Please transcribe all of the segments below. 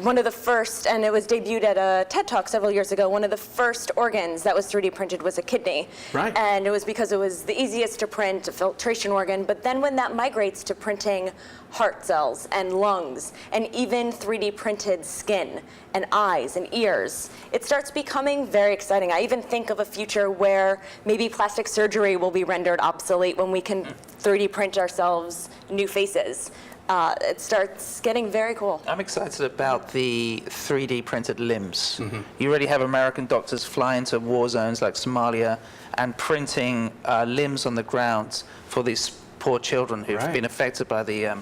One of the first, and it was debuted at a TED Talk several years ago, one of the first organs that was 3D printed was a kidney. Right. And it was because it was the easiest to print, a filtration organ, but then when that migrates to printing heart cells and lungs, and even 3D printed skin and eyes and ears, it starts becoming very exciting. I even think of a future where maybe plastic surgery will be rendered obsolete when we can 3D print ourselves new faces. It starts getting very cool. I'm excited about the 3D printed limbs. You already have American doctors flying to war zones like Somalia and printing limbs on the ground for these poor children who've been affected by the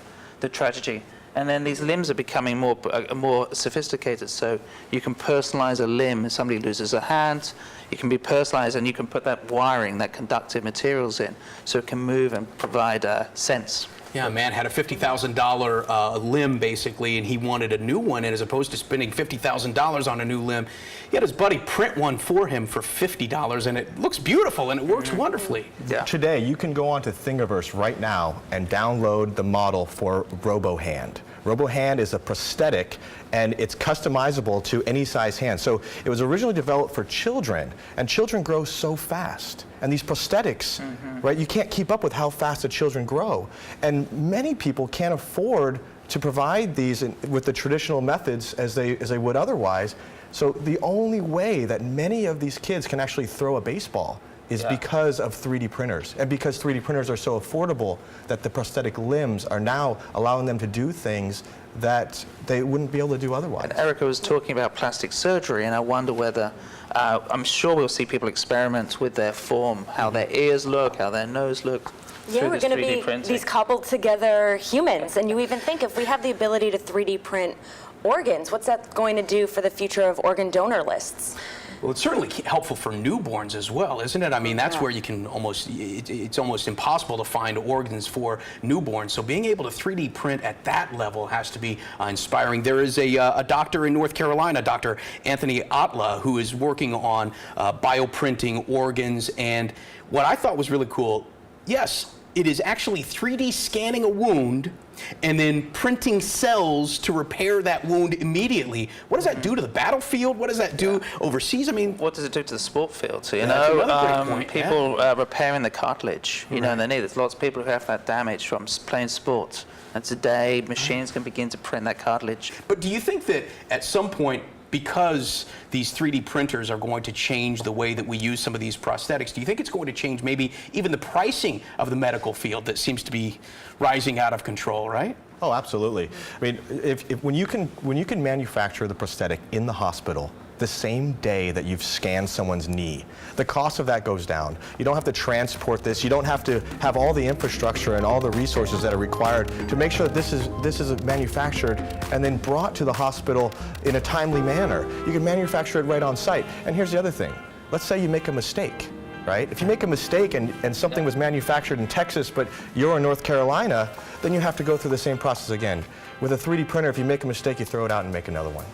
tragedy. And then these limbs are becoming more sophisticated. So you can personalize a limb. If somebody loses a hand, it can be personalized, and you can put that wiring, that conductive materials in, so it can move and provide a sense. Yeah, a man had a $50,000 limb, basically, and he wanted a new one, and as opposed to spending $50,000 on a new limb, he had his buddy print one for him for $50, and it looks beautiful, and it works wonderfully. Yeah. Today, you can go onto Thingiverse right now and download the model for RoboHand. RoboHand is a prosthetic, and it's customizable to any size hand. So it was originally developed for children, and children grow so fast. And these prosthetics, right, you can't keep up with how fast the children grow. And many people can't afford to provide these with the traditional methods as they would otherwise. So the only way that many of these kids can actually throw a baseball is because of 3D printers, and because 3D printers are so affordable that the prosthetic limbs are now allowing them to do things that they wouldn't be able to do otherwise. And Erica was talking about plastic surgery, and I wonder whether, I'm sure we'll see people experiment with their form, how their ears look, how their nose look. Yeah, we're going to be these cobbled together humans, and you even think if we have the ability to 3D print organs, what's that going to do for the future of organ donor lists? Well, it's certainly helpful for newborns as well, isn't it? I mean, that's where you can almost, it's almost impossible to find organs for newborns. So being able to 3D print at that level has to be inspiring. There is a doctor in North Carolina, Dr. Anthony Atla, who is working on bioprinting organs. And what I thought was really cool, yes, it is actually 3D scanning a wound and then printing cells to repair that wound immediately. What does that do to the battlefield? What does that do overseas? I mean, what does it do to the sport field? So, you that's know, another great point, people repairing the cartilage, you know, in the knee. There's lots of people who have that damage from playing sports. And today, machines can begin to print that cartilage. But do you think that at some point, because these 3D printers are going to change the way that we use some of these prosthetics, do you think it's going to change maybe even the pricing of the medical field that seems to be rising out of control, right? Oh, absolutely. I mean, when you can manufacture the prosthetic in the hospital the same day that you've scanned someone's knee, the cost of that goes down. You don't have to transport this. You don't have to have all the infrastructure and all the resources that are required to make sure that this is manufactured and then brought to the hospital in a timely manner. You can manufacture it right on site. And here's the other thing. Let's say you make a mistake, right? If you make a mistake and something was manufactured in Texas, but you're in North Carolina, then you have to go through the same process again. With a 3D printer, if you make a mistake, you throw it out and make another one.